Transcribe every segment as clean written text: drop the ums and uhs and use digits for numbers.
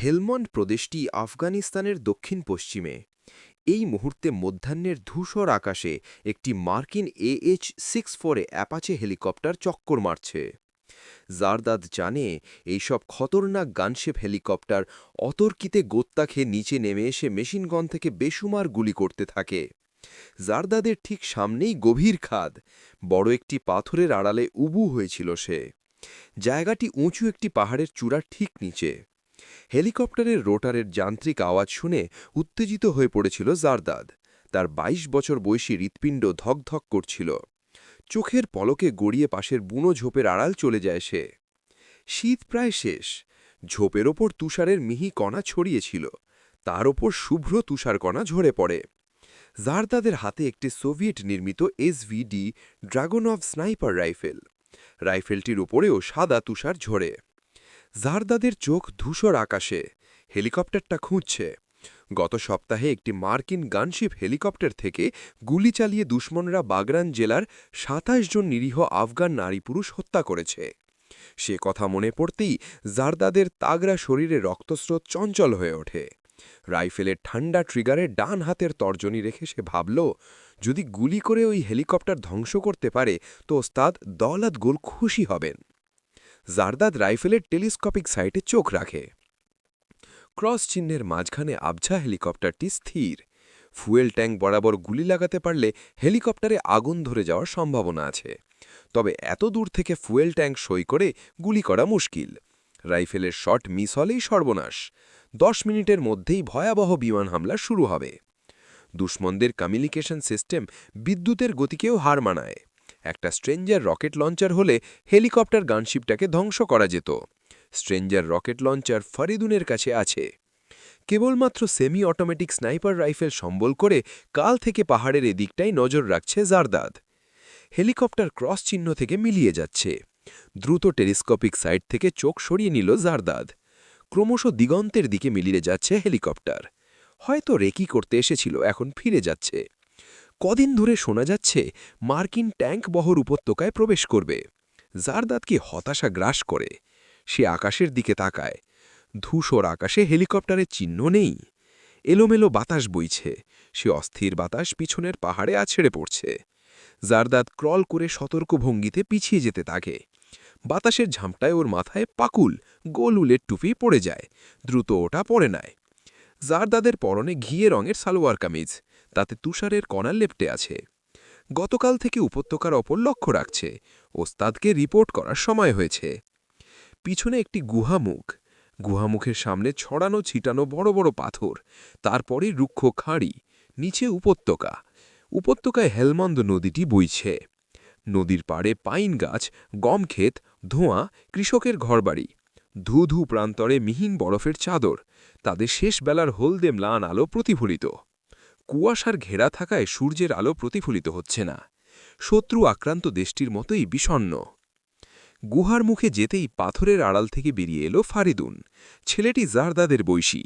হেলমন্ড প্রদেশটি আফগানিস্তানের দক্ষিণ পশ্চিমে। এই মুহূর্তে মধ্যাহ্নের ধূসর আকাশে একটি মার্কিন AH-64 অ্যাপাচে হেলিকপ্টার চক্কর মারছে। জারদাদ জানে এইসব খতরনাক গানশেপ হেলিকপ্টার অতর্কিতে গোত্তা খেয়ে নিচে নেমে এসে মেশিনগন থেকে বেসুমার গুলি করতে থাকে। জারদাদের ঠিক সামনেই গভীর খাদ। বড় একটি পাথরের আড়ালে উবু হয়েছিল সে। জায়গাটি উঁচু একটি পাহাড়ের চূড়ার ঠিক নিচে। হেলিকপ্টারের রোটারের যান্ত্রিক আওয়াজ শুনে উত্তেজিত হয়ে পড়েছিল জারদাদ। তার ২২ বছর বয়সী হৃৎপিণ্ড ধকধক করছিল। চোখের পলকে গড়িয়ে পাশের বুনো ঝোপের আড়াল চলে যায় সে। শীত প্রায় শেষ। ঝোপের ওপর তুষারের মিহি কণা ছড়িয়েছিল। তার ওপর শুভ্র তুষারকণা ঝরে পড়ে। জারদাদের হাতে একটি সোভিয়েট নির্মিত SVD ড্রাগনভ স্নাইপার রাইফেল। রাইফেলটির উপরেও সাদা তুষার ঝরে। জারদাদের চোখ ধূসর আকাশে। হেলিকপ্টারটা খুঁজছে। গত সপ্তাহে একটি মার্কিন গানশিপ হেলিকপ্টার থেকে গুলি চালিয়ে দুশমনরা বাগরান জেলার ২৭ জন নিরীহ আফগান নারী পুরুষ হত্যা করেছে। সে কথা মনে পড়তেই জারদাদের তাগড়া শরীরে রক্তস্রোত চঞ্চল হয়ে ওঠে। রাইফেলের ঠান্ডা ট্রিগারে ডান হাতের তর্জনী রেখে সে ভাবল, যদি গুলি করে ওই হেলিকপ্টার ধ্বংস করতে পারে তো ওস্তাদ দৌলত গুল খুশি হবেন। জারদাদ রাইফেলের টেলিস্কোপিক সাইটে চোখ রাখে। ক্রস চিহ্নের মাঝখানে আবঝা হেলিকপ্টারটি স্থির। ফুয়েল ট্যাঙ্ক বরাবর গুলি লাগাতে পারলে হেলিকপ্টারে আগুন ধরে যাওয়ার সম্ভাবনা আছে। তবে এত দূর থেকে ফুয়েল ট্যাঙ্ক সই করে গুলি করা মুশকিল। রাইফেলের শট মিস হলেই সর্বনাশ। ১০ মিনিটের মধ্যেই ভয়াবহ বিমান হামলা শুরু হবে। দুশমনদের কমিউনিকেশন সিস্টেম বিদ্যুতের গতিকেও হার মানায়। একটা স্ট্রেঞ্জার রকেট লঞ্চার হলে হেলিকপ্টার গানশিপটাকে ধ্বংস করা যেত। স্ট্রেঞ্জার রকেট লঞ্চার ফরিদুনের কাছে আছে। কেবলমাত্র সেমি অটোমেটিক স্নাইপার রাইফেল সম্বল করে কাল থেকে পাহাড়ের এদিকটাই নজর রাখছে জারদাদ। হেলিকপ্টার ক্রস চিহ্ন থেকে মিলিয়ে যাচ্ছে। দ্রুত টেলিস্কোপিক সাইট থেকে চোখ সরিয়ে নিল জারদাদ। ক্রমশ দিগন্তের দিকে মিলিয়ে যাচ্ছে হেলিকপ্টার। হয়তো রেকি করতে এসেছিল, এখন ফিরে যাচ্ছে। কদিন ধরে শোনা যাচ্ছে মার্কিন ট্যাঙ্ক বহর উপত্যকায় প্রবেশ করবে। জারদাদকে হতাশা গ্রাস করে। সে আকাশের দিকে তাকায়। ধূসর আকাশে হেলিকপ্টারের চিহ্ন নেই। এলোমেলো বাতাস বইছে। সে অস্থির বাতাস পিছনের পাহাড়ে আছড়ে পড়ছে। জারদাদ ক্রল করে সতর্ক ভঙ্গিতে পিছিয়ে যেতে থাকে। বাতাসের ঝামটায় ওর মাথায় পাকুল গোল উলের টুপি পড়ে যায়। দ্রুত ওটা পড়ে নেয়। জারদাদের পরনে ঘিয়ে রঙের সালোয়ার কামিজ। তাতে তুষারের কণা লেপ্টে আছে। গতকাল থেকে উপত্যকার ওপর লক্ষ্য রাখছে। ওস্তাদকে রিপোর্ট করার সময় হয়েছে। পিছনে একটি গুহামুখ। গুহামুখের সামনে ছড়ানো ছিটানো বড় বড় পাথর। তারপরে রুক্ষ খাঁড়ি। নিচে উপত্যকা। উপত্যকায় হেলমন্দ নদীটি বইছে। নদীর পাড়ে পাইন গাছ, গম ক্ষেত, ধোঁয়া, কৃষকের ঘরবাড়ি। ধু ধু প্রান্তরে মিহিন বরফের চাদর। তাদের শেষ বেলার হলদে ম্লান আলো প্রতিফলিত। কুয়াশার ঘেরা থাকায় সূর্যের আলো প্রতিফলিত হচ্ছে না। শত্রু আক্রান্ত দেশটির মতোই বিষণ্ণ। গুহার মুখে যেতেই পাথরের আড়াল থেকে বেরিয়ে এলো ফারিদুন। ছেলেটি জারদাদের বয়সী।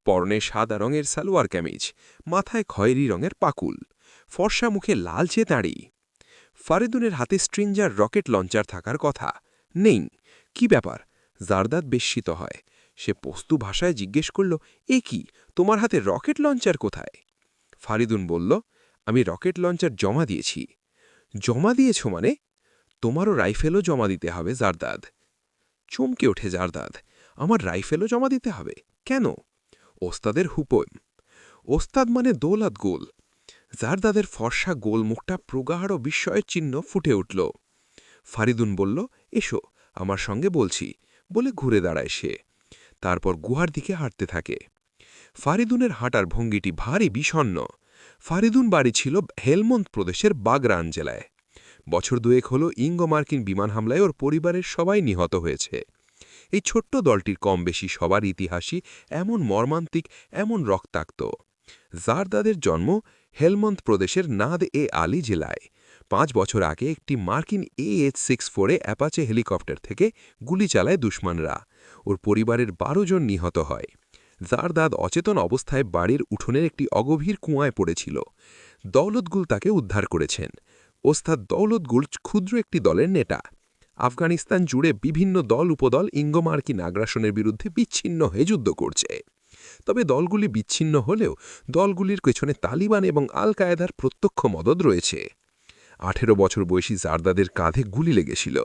পরনে সাদা রঙের সালোয়ার কামিজ, মাথায় খয়েরি রঙের পাকুল, ফর্সা মুখে লালচে দাঁড়ি। ফারিদুনের হাতে স্ট্রিঞ্জার রকেট লঞ্চার থাকার কথা। নেই। কি ব্যাপার? জারদাদ বিস্মিত হয়। সে পস্তু ভাষায় জিজ্ঞেস করল, এ কি, তোমার হাতে রকেট লঞ্চার কোথায়? ফারিদুন বলল, আমি রকেট লঞ্চার জমা দিয়েছি। জমা দিয়েছ মানে? তোমারও রাইফেলও জমা দিতে হবে জারদাদ। চমকে ওঠে জারদাদ। আমার রাইফেলও জমা দিতে হবে? কেন? ওস্তাদের হুকুম। ওস্তাদ মানে দৌলত গোল। জারদাদের ফর্সা গোল মুখটা প্রগাঢ় বিস্ময়ের চিহ্ন ফুটে উঠল। ফারিদুন বলল, এসো, আমার সঙ্গে বলছি, বলে ঘুরে দাঁড়ায় সে। তারপর গুহার দিকে হাঁটতে থাকে। ফারিদুনের হাঁটার ভঙ্গিটি ভারী বিষণ্ণ। ফারিদুন বাড়ি ছিল হেলমন্দ প্রদেশের বাগরান জেলায়। বছর দুয়েক হল ইঙ্গো মার্কিন বিমান হামলায় ওর পরিবারের সবাই নিহত হয়েছে। এই ছোট্ট দলটির কম বেশি সবার ইতিহাসই এমন মর্মান্তিক, এমন রক্তাক্ত। জারদাদের জন্ম হেলমন্দ প্রদেশের নাদ-এ-আলী জেলায়। ৫ বছর আগে একটি মার্কিন AH-64 অ্যাপাচে হেলিকপ্টার থেকে গুলি চালায় দুশমনরা। ওর পরিবারের ১২ জন নিহত হয়। জারদাদ অচেতন অবস্থায় বাড়ির উঠোনের একটি অগভীর কুয়ায় পড়েছিল। দৌলত গুল তাকে উদ্ধার করেছেন। ওস্তাদ দৌলত গুল ক্ষুদ্র একটি দলের নেতা। আফগানিস্তান জুড়ে বিভিন্ন দল উপদল ইঙ্গো-মার্কিন আগ্রাসনের বিরুদ্ধে বিচ্ছিন্ন হয়ে যুদ্ধ করছে। তবে দলগুলি বিচ্ছিন্ন হলেও দলগুলির পেছনে তালিবান এবং আল কায়েদার প্রত্যক্ষ মদদ রয়েছে। 18 বছর বয়সী জারদাদের কাঁধে গুলি লেগেছিল।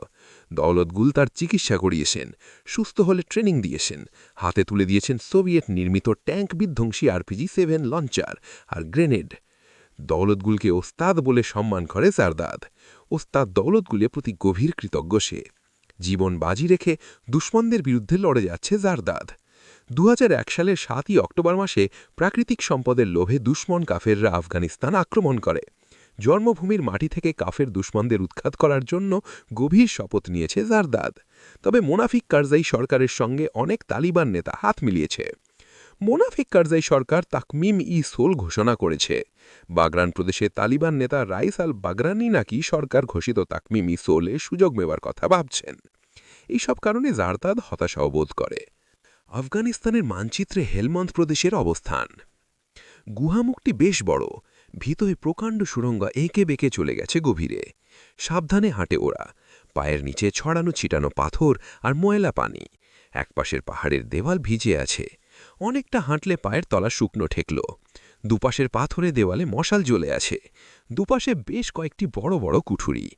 দৌলত গুল তার চিকিৎসা করিয়েছেন, সুস্থ হলে ট্রেনিং দিয়েছেন, হাতে তুলে দিয়েছেন সোভিয়েত নির্মিত ট্যাঙ্ক বিধ্বংসী RPG-7 লঞ্চার আর গ্রেনেড। দৌলত গুলকে ওস্তাদ বলে সম্মান করে জারদাদ। ওস্তাদ দৌলত গুলের প্রতি গভীর কৃতজ্ঞ সে। জীবন বাজি রেখে দুশ্মনদের বিরুদ্ধে লড়ে যাচ্ছে জারদাদ। 2001 সালের 7ই অক্টোবর মাসে প্রাকৃতিক সম্পদের লোভে দুশ্মন কাফেররা আফগানিস্তান আক্রমণ করে। জন্মভূমির মাটি থেকে কাফের দুশ্মনদের উৎখাত করার জন্য গভীর শপথ নিয়েছে জারদাদ। তবে মোনাফিক কারজাই সরকারের সঙ্গে অনেক তালিবান নেতা হাত মিলিয়েছে। মোনাফিক কারজাই সরকার তাকমিম-ই-সোল ঘোষণা করেছে। বাগরান প্রদেশে তালিবান নেতা রাইস আল বাগরানি নাকি সরকার ঘোষিত তাকমিম-ই-সোলে সুযোগ নেওয়ার কথা ভাবছেন। এইসব কারণে জারদাদ হতাশাও বোধ করে। আফগানিস্তানের মানচিত্রে হেলমন্দ প্রদেশের অবস্থান। গুহামুখটি বেশ বড়, ভিতরে প্রকাণ্ড সুড়ঙ্গ এঁকে বেঁকে চলে গেছে গভীরে। সাবধানে হাঁটে ওরা, পায়ের নিচে ছড়ানো ছিটানো পাথর আর ময়লা পানি। একপাশের পাহাড়ের দেওয়াল ভিজে আছে, অনেকটা হাঁটলে পায়ের তলা শুকনো ঠেকল। দুপাশের পাথরে দেওয়ালে মশাল জ্বলে আছে, দুপাশে বেশ কয়েকটি বড় বড় কুঠুরি।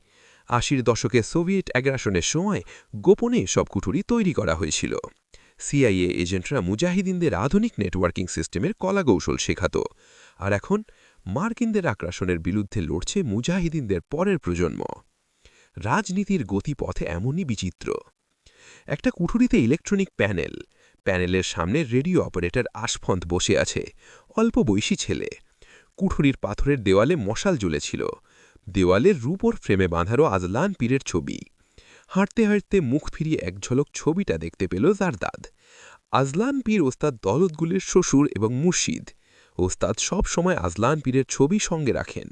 80-র দশকে সোভিয়েত আগ্রাসনের সময় গোপনে সব কুঠুরি তৈরি করা হয়েছিল। CIA এজেন্টরা মুজাহিদিনদের আধুনিক নেটওয়ার্কিং সিস্টেমের কলাকৌশল শেখাত। আর এখন মার্কিনদের আগ্রাসনের বিরুদ্ধে লড়ছে মুজাহিদিনদের পরের প্রজন্ম। রাজনীতির গতিপথে এমনই বিচিত্র। একটা কুঠুরিতে ইলেকট্রনিক প্যানেল, প্যানেলের সামনে রেডিও অপারেটর আশফন্ত বসে আছে, অল্প বয়সী ছেলে। কুঠুরির পাথরের দেওয়ালে মশাল জ্বলেছিল, দেওয়ালের রূপোর ফ্রেমে বাঁধারও আজলান পীরের ছবি। হাঁটতে হাঁটতে মুখ ফিরিয়ে এক ঝলক ছবিটা দেখতে পেল জারদাদ। আজলান পীর ওস্তাদ দৌলত গুলের শ্বশুর এবং মুর্শিদ। ওস্তাদ সব সময় আজলান পীরের ছবি সঙ্গে রাখেন।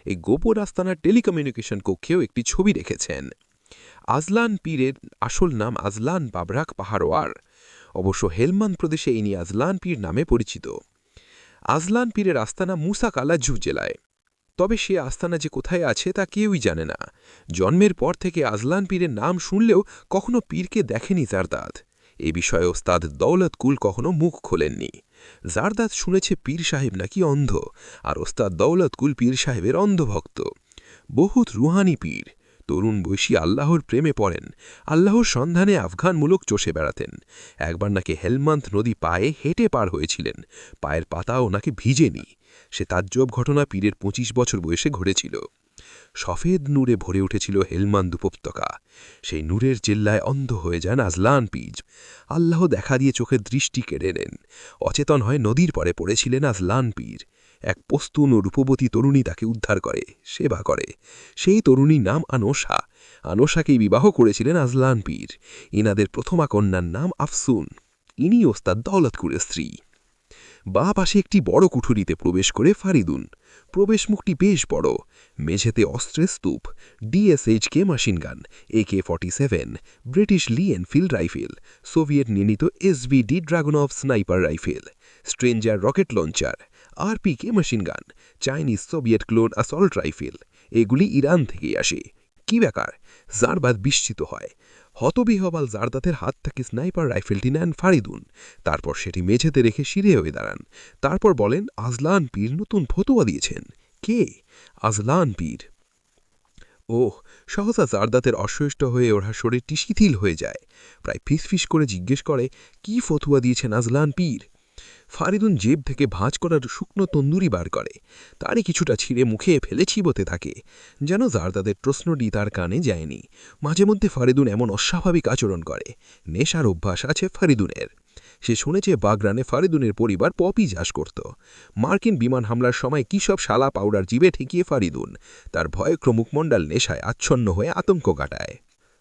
এই গোপন আস্তানার টেলিকমিউনিকেশন কক্ষেও একটি ছবি রেখেছেন। আজলান পীরের আসল নাম আজলান বাবরাক পাহাড়োয়ার। অবশ্য হেলমান্দ প্রদেশে ইনি আজলান পীর নামে পরিচিত। আজলান পীরের আস্তানা মুসা কালাজু জেলায়। তবে সে আস্তানা যে কোথায় আছে তা কেউই জানে না। জন্মের পর থেকে আজলান পীরের নাম শুনলেও কখনো পীরকে দেখেনি জারদাদ। এ বিষয়ে ওস্তাদ দৌলত কুল কখনো মুখ খোলেননি। জারদাদ শুনেছে পীর সাহেব নাকি অন্ধ, আর ওস্তাদ দৌলত কুল পীর সাহেবের অন্ধভক্ত। বহুত রুহানি পীর। তরুণ বয়সী আল্লাহর প্রেমে পড়েন, আল্লাহর সন্ধানে আফগানমূলক চষে বেড়াতেন। একবার নাকি হেলমান্দ নদী পায়ে হেঁটে পার হয়েছিলেন, পায়ের পাতাও নাকি ভিজেনি। সে তাজ্জব ঘটনা পীরের 25 বছর বয়সে ঘটেছিল। সফেদ নূরে ভরে উঠেছিল হেলমান্দ উপত্যকা। সেই নূরের চিল্লায় অন্ধ হয়ে যান আজলান পীর। আল্লাহ দেখা দিয়ে চোখের দৃষ্টি কেড়ে নেন। অচেতন হয়ে নদীর পাড়ে পড়েছিলেন আজলান পীর। এক পস্তুন ও রূপবতী তরুণী তাকে উদ্ধার করে, সেবা করে। সেই তরুণীর নাম আনোশা। আনোশাকেই বিবাহ করেছিলেন আজলান পীর। ইনাদের প্রথমা কন্যার নাম আফসুন। ইনি ওস্তাদ দৌলত কুলের স্ত্রী। বাঁ পাশে একটি বড় কুঠুরিতে প্রবেশ করে ফারিদুন। প্রবেশমুখটি বেশ বড়, মেঝেতে অস্ত্রের স্তূপ, DSHK machine gun, AK-47, British Lee Enfield rifle, Soviet নির্মিত SVD Dragunov sniper rifle, stranger rocket launcher, RPK machine gun, Chinese Soviet clone assault rifle. এগুলি ইরান থেকেই আসে। কি ব্যাপার? জারদাদ বিস্মিত হয়। হতবিহ্বল জারদাদের হাত থেকে স্নাইপার রাইফেলটি নেন ফারিদুন। তারপর সেটি মেঝেতে রেখে সিঁড়ে হয়ে দাঁড়ান। তারপর বলেন, আজলান পীর নতুন ফতোয়া দিয়েছেন। কে? আজলান পীর। ওহ! সহসা জারদাতের অসহিষ্ঠ হয়ে ওরা শরীরটি শিথিল হয়ে যায়। প্রায় ফিসফিস করে জিজ্ঞেস করে, কি ফতুয়া দিয়েছেন আজলান পীর? ফারিদুন জেব থেকে ভাঁজ করার শুকনো তন্দুরি বার করে, তারই কিছুটা ছিঁড়ে মুখে ফেলে চিবোতে থাকে, যেন জারদাদের প্রশ্নটি তার কানে যায়নি। মাঝে মধ্যে ফারিদুন এমন অস্বাভাবিক আচরণ করে। নেশার অভ্যাস আছে ফারিদুনের। সে শুনেছে বাগরানে ফারিদুনের পরিবার পপি চাষ করত। মার্কিন বিমান হামলার সময় কী সব শালা পাউডার জিবে ঠেকিয়ে ফারিদুন তার ভয়ক্রমুকমণ্ডল নেশায় আচ্ছন্ন হয়ে আতঙ্ক কাটায়।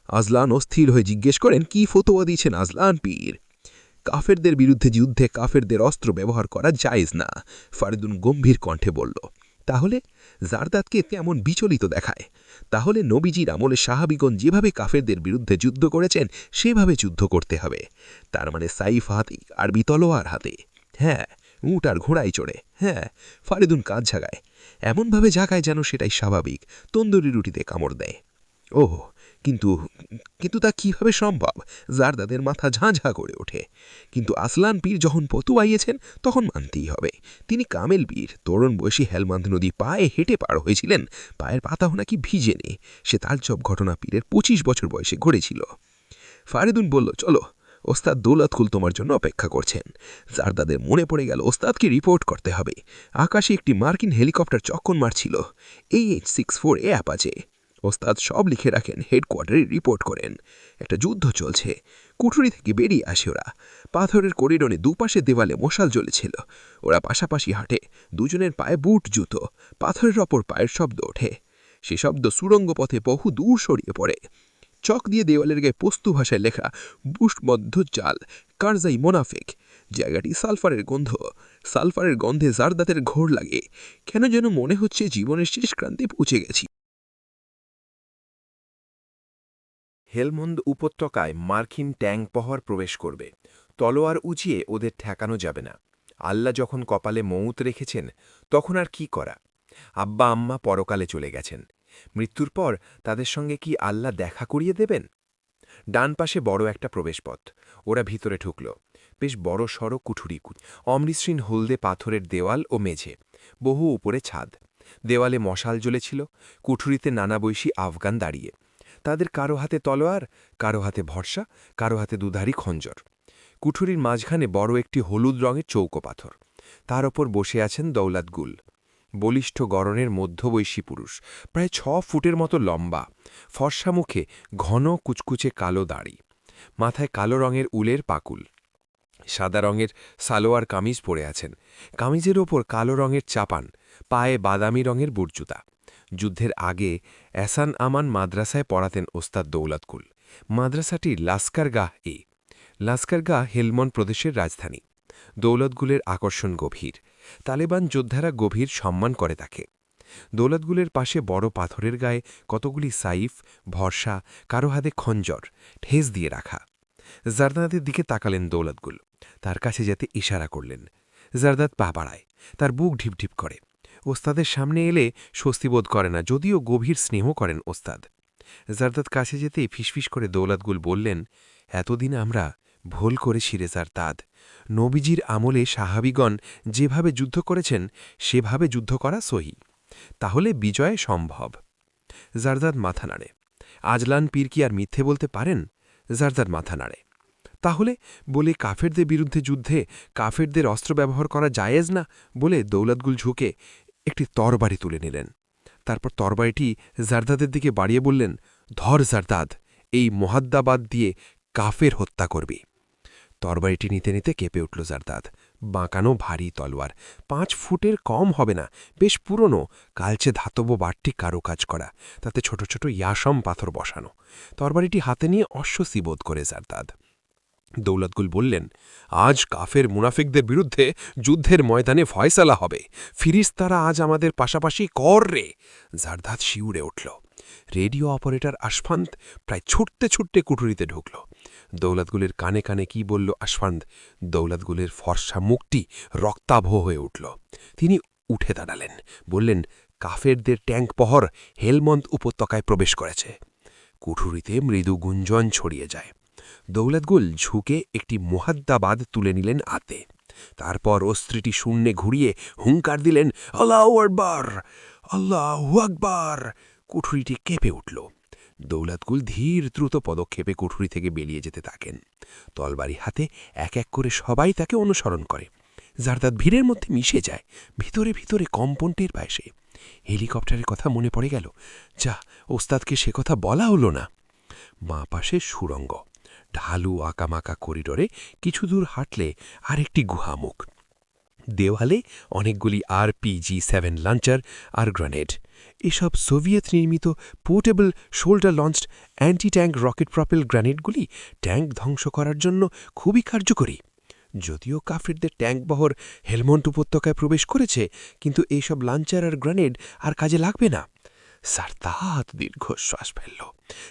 আজলান অস্থির হয়ে জিজ্ঞেস করেন, কি ফতোয়া দিয়েছেন আজলান পীর? কাফেরদের বিরুদ্ধে যুদ্ধে কাফেরদের অস্ত্র ব্যবহার করা জায়েজ না, ফারিদুন গম্ভীর কণ্ঠে বলল। তাহলে? জারদাদকে তেমন বিচলিত দেখায়। তাহলে নবীজির আমলে সাহাবিগণ যেভাবে কাফেরদের বিরুদ্ধে যুদ্ধ করেছেন সেভাবে যুদ্ধ করতে হবে। তার মানে সাইফ হাতে, আরবি তলোয়ার হাতে। হ্যাঁ, উট আর ঘোড়ায় চড়ে। হ্যাঁ, ফারিদুন কাজ ঝাগায়, এমনভাবে জাগায় যেন সেটাই স্বাভাবিক। তন্দুরি রুটিতে কামড় দেয়। ওহ, কিন্তু কিন্তু তা কিভাবে সম্ভব? জারদাদের মাথা ঝাঁঝা করে ওঠে। কিন্তু আসলান পীর যখন পতু আইয়েছেন তখন মানতেই হবে। তিনি কামেল পীর, তরুণ বয়সী হেলমান্দ নদী পায়ে হেঁটে পার হয়েছিলেন। পায়ের পাতাও নাকি ভিজে নেই। সে তাজ্জব ঘটনা পীরের ২৫ বছর বয়সে ঘটেছিল। ফারিদুন বলল, চলো, ওস্তাদ দৌলতকুল তোমার জন্য অপেক্ষা করছেন। জারদাদের মনে পড়ে গেল ওস্তাদকে রিপোর্ট করতে হবে। আকাশে একটি মার্কিন হেলিকপ্টার চক্কর মারছিল, AH-64 অ্যাপাচে। ওস্তাদ সব লিখে রাখেন, হেডকোয়ার্টারে রিপোর্ট করেন। একটা যুদ্ধ চলছে। কুঠুরি থেকে বেরিয়ে আসে ওরা। পাথরের করিডোরে দুপাশে দেওয়ালে মশাল জ্বলেছিল। ওরা পাশাপাশি হাঁটে, দুজনের পায়ে বুট জুতো। পাথরের ওপর পায়ের শব্দ ওঠে। সে শব্দ সুড়ঙ্গ পথে বহু দূর সরিয়ে পড়ে। চক দিয়ে দেওয়ালের গায়ে পস্তু ভাষায় লেখা, বুশমধ্য চাল, কারজাই মোনাফিক। জায়গাটি সালফারের গন্ধে জারদাতের ঘোর লাগে। কেন যেন মনে হচ্ছে জীবনের শেষ ক্রান্তে পৌঁছে গেছি। হেলমন্দ উপত্যকায় মার্কিন ট্যাঙ্ক পহর প্রবেশ করবে। তলোয়ার উঁচিয়ে ওদের ঠেকানো যাবে না। আল্লাহ যখন কপালে মৌত রেখেছেন, তখন আর কি করা? আব্বা আম্মা পরকালে চলে গেছেন। মৃত্যুর পর তাদের সঙ্গে কি আল্লাহ দেখা করিয়ে দেবেন? ডান পাশে বড় একটা প্রবেশপথ। ওরা ভিতরে ঢুকল। বেশ বড় সড়ো কুঠুরি, অমৃষীণ হলদে পাথরের দেওয়াল ও মেঝে, বহু উপরে ছাদ। দেওয়ালে মশাল জ্বলেছিল। কুঠুরিতে নানা বয়সী আফগান দাঁড়িয়ে। তাদের কারো হাতে তলোয়ার, কারো হাতে ভরসা, কারো হাতে দুধারী খঞ্জর। কুঠুরির মাঝখানে বড় একটি হলুদ রঙের চৌকো পাথর। তার ওপর বসে আছেন দৌলতগুল, বলিষ্ঠ গড়নের মধ্যবয়সী পুরুষ, প্রায় ৬ ফুটের মতো লম্বা, ফর্সা মুখে ঘন কুচকুচে কালো দাড়ি, মাথায় কালো রঙের উলের পাকুল, সাদা রঙের সালোয়ার কামিজ পরে আছেন। কামিজের ওপর কালো রঙের চাপান, পায়ে বাদামি রঙের বুটজুতা। যুদ্ধের আগে এসান আমান মাদ্রাসায় পড়াতেন ওস্তাদ দৌলতকুল। মাদ্রাসাটি লাস্কারগাহ হেলমন্ড প্রদেশের রাজধানী। দৌলতগুলের আকর্ষণ গভীর। তালেবান যোদ্ধারা গভীর সম্মান করে তাকে। দৌলতগুলের পাশে বড় পাথরের গায়ে কতগুলি সাইফ, ভরসা, কারো হাতে খঞ্জর, ঠেস দিয়ে রাখা। জারদাতের দিকে তাকালেন দৌলতগুল। তার কাছে যেতে ইশারা করলেন। জারদাত পা বাড়ায়। তার বুক ঢিপঢিপ করে। ওস্তাদের সামনে এলে স্বস্তিবোধ করে না, যদিও গভীর স্নেহ করেন ওস্তাদ। জারদাত কাছে যেতেই ফিসফিস করে দৌলতগুল বললেন, এতদিন আমরা ভুল করেছি রে জারদাত। নবীজির আমলে সাহাবিগণ যেভাবে যুদ্ধ করেছেন, সেভাবে যুদ্ধ করা সহি। তাহলে বিজয় সম্ভব। জারদাত মাথা নাড়ে। আজলান পীর কি আর মিথ্যে বলতে পারেন? জারদাত মাথা নাড়ে। তাহলে বলে কাফেরদের বিরুদ্ধে যুদ্ধে কাফেরদের অস্ত্র ব্যবহার করা জায়েজ না বলে দৌলতগুল ঝুঁকে একটি তরবারি তুলে নিলেন। তারপর তরবারিটি জারদাদের দিকে বাড়িয়ে বললেন, ধর জারদাদ, এই মোহাদ্দাবাদ দিয়ে কাফের হত্যা করবি। তরবারিটি নিতে নিতে কেঁপে উঠল জারদাদ। বাঁকানো ভারী তলোয়ার, ৫ ফুটের কম হবে না, বেশ পুরনো, কালচে ধাতব বাটটি কারুকাজ করা, তাতে ছোট ছোট ইয়াসম পাথর বসানো। তরবারিটি হাতে নিয়ে অস্বস্তি বোধ করে জারদাদ। দৌলতগুল বললেন, আজ কাফের মুনাফিকদের বিরুদ্ধে যুদ্ধের ময়দানে ফয়সালা হবে। ফিরিস্তারা আজ আমাদের পাশাপাশি কর রে। জারদাদ শিউরে উঠল। রেডিও অপারেটর আশফান্ত প্রায় ছুটতে ছুটতে কুঠুরিতে ঢুকল। দৌলতগুলের কানে কানে কি বলল আশফান্ত? দৌলতগুলের ফর্সা মুখটি রক্তাভ হয়ে উঠল। তিনি উঠে দাঁড়ালেন, বললেন, কাফেরদের ট্যাঙ্ক পহর হেলমন্দ উপত্যকায় প্রবেশ করেছে। কুঠুরিতে মৃদু গুঞ্জন ছড়িয়ে যায়। দৌলতগুল ঝুঁকে একটি মুহাদ্দাবাদ তুলে নিলেন হাতে। তারপর অস্ত্রটি শূন্যে ঘুরিয়ে হুঙ্কার দিলেন, আল্লাহু আকবার, আল্লাহু আকবার। কুঠুরিটি কেঁপে উঠল। দৌলতগুল ধীর দ্রুত পদক্ষেপে কুঠুরি থেকে বেরিয়ে যেতে থাকেন। তলবারি হাতে এক এক করে সবাই তাকে অনুসরণ করে। জারদাত ভিড়ের মধ্যে মিশে যায়। ভিতরে ভিতরে কম্পন টের পায় সে। হেলিকপ্টারের কথা মনে পড়ে গেল। যা, ওস্তাদকে সে কথা বলা হলো না। বাঁ পাশে সুড়ঙ্গ, ঢালু আঁকামাকা করিডোরে কিছু দূর হাঁটলে আরেকটি গুহামুখ। দেওয়ালে অনেকগুলি RPG-7 লঞ্চার আর গ্রেনেড। এসব সোভিয়েত নির্মিত portable shoulder launched anti tank rocket propel গ্রেনেডগুলি ট্যাঙ্ক ধ্বংস করার জন্য খুবই কার্যকরী। যদিও কাফিরদের ট্যাঙ্কবহর হেলমন্ড উপত্যকায় প্রবেশ করেছে, কিন্তু এইসব লঞ্চার আর গ্রেনেড আর কাজে লাগবে না। জারদাত দীর্ঘশ্বাস ফেলল।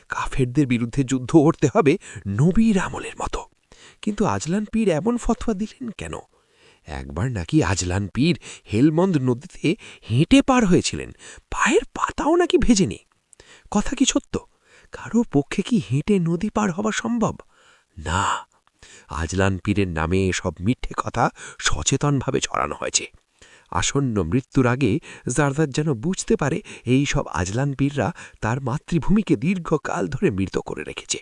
কাফেরদের বিরুদ্ধে যুদ্ধ করতে হবে নবীর আমলের মতো। কিন্তু আজলান পীর এমন ফতোয়া দিলেন কেন? একবার নাকি আজলান পীর হেলমন্দ নদীতে হেঁটে পার হয়েছিলেন, পায়ের পাতাও নাকি ভেজেনি। কথা কি সত্য? কারো পক্ষে কি হেঁটে নদী পার হওয়া সম্ভব? না, আজলান পীরের নামে এসব মিথ্যে কথা সচেতনভাবে ছড়ানো হয়েছে। আসন্ন মৃত্যুর আগে জারদাদ যেন বুঝতে পারে এই সব আজলান পীররা তার মাতৃভূমিকে দীর্ঘকাল ধরে মৃত করে রেখেছে,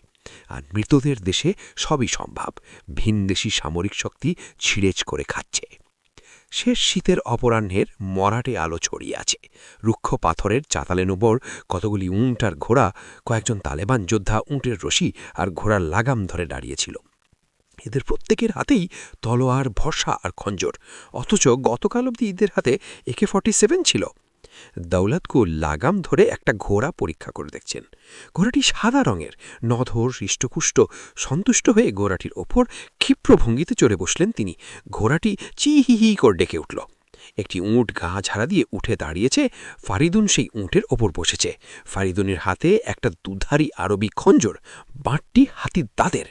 আর মৃতদের দেশে সবই সম্ভব। ভিনদেশি সামরিক শক্তি ছিঁড়েছ করে খাচ্ছে। শেষ শীতের অপরাহ্নের মরাটে আলো ছড়িয়ে আছে। রুক্ষ পাথরের চাতালের উপর কতগুলি উঁট আর ঘোড়া, কয়েকজন তালেবান যোদ্ধা উঁটের রশি আর ঘোড়ার লাগাম ধরে দাঁড়িয়েছিল। এদের প্রত্যেকের হাতেই তলোয়ার, ভরসা আর খঞ্জর, অথচ গতকাল অবধি এদের হাতে AK-47 ছিল। দৌলতকুল লাগাম ধরে একটা ঘোড়া পরীক্ষা করে দেখছেন। ঘোড়াটি সাদা রঙের, নধর, হৃষ্টপুষ্ট। সন্তুষ্ট হয়ে ঘোড়াটির ওপর ক্ষিপ্র ভঙ্গিতে চড়ে বসলেন তিনি। ঘোড়াটি চিহি করে ডেকে উঠল। একটি উঁট গা ঝাড়া দিয়ে উঠে দাঁড়িয়েছে। ফারিদুন সেই উঁটের ওপর বসেছে। ফারিদুনের হাতে একটা দুধারী আরবি খঞ্জর, বাঁটটি হাতির দাঁতের।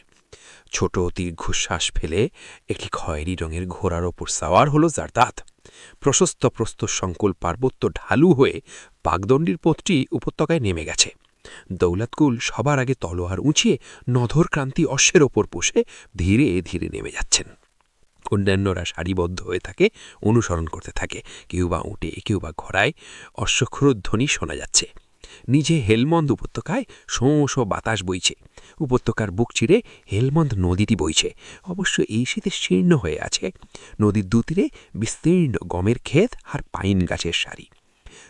ছোট দীর্ঘশ্বাস ফেলে একটি খয়েরি রঙের ঘোড়ার ওপর সাওয়ার হল জারদাদ। প্রশস্ত প্রস্তর সংকুল পার্বত্য ঢালু হয়ে পাকদণ্ডির পথটি উপত্যকায় নেমে গেছে। দৌলতকুল সবার আগে তলোয়ার উঁচিয়ে নধর ক্রান্তি অশ্বের ওপর বসে ধীরে ধীরে নেমে যাচ্ছেন। অন্যান্যরা সারিবদ্ধ হয়ে থাকে, অনুসরণ করতে থাকে। কেউ বা উঠে, কেউ বা ঘোড়ায়। অশ্বক্ষরধ্বনি শোনা যাচ্ছে। নিজে হেলমন্দ উপত্যকায় শোঁ শোঁ বাতাস বইছে। উপত্যকার বুক চিরে হেলমন্দ নদীটি বইছে। অবশ্য এই শীতে শীর্ণ হয়ে আছে। নদীর দুতীরে বিস্তীর্ণ গমের ক্ষেত আর পাইন গাছের সারি।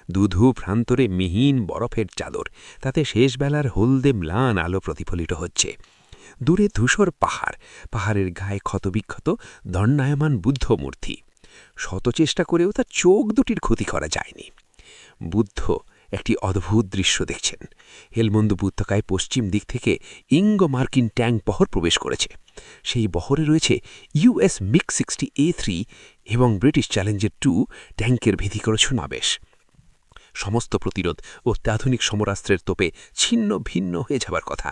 দুধু প্রান্তরে মিহিন বরফের চাদর, তাতে শেষবেলার হলদে ম্লান আলো প্রতিফলিত হচ্ছে। দূরে ধূসর পাহাড়, পাহাড়ের গায়ে ক্ষতবিক্ষত দণ্ডায়মান বুদ্ধ মূর্তি। শত চেষ্টা করেও তার চোখ দুটির ক্ষতি করা যায়নি। বুদ্ধ একটি অদ্ভুত দৃশ্য দেখছেন। হেলমন্দ উপত্যকায় পশ্চিম দিক থেকে ইঙ্গো মার্কিন ট্যাঙ্ক বহর প্রবেশ করেছে। সেই বহরে রয়েছে US MiG-60A3 এবং ব্রিটিশ চ্যালেঞ্জার 2 ট্যাঙ্কের ভীতিকর সমাবেশ। সমস্ত প্রতিরোধ ও অত্যাধুনিক সমরাস্ত্রের তোপে ছিন্ন ভিন্ন হয়ে যাবার কথা।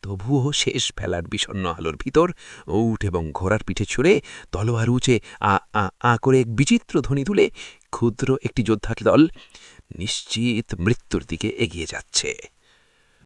তবুও শেষ ফেলার বিষণ্ণ আলোর ভিতর উট এবং ঘোড়ার পিঠে ছুঁড়ে তলোয়ার উঁচে আ করে এক বিচিত্র ধ্বনি তুলে ক্ষুদ্র একটি যোদ্ধার দল নিশ্চিত মৃত্যুর দিকে এগিয়ে যাচ্ছে।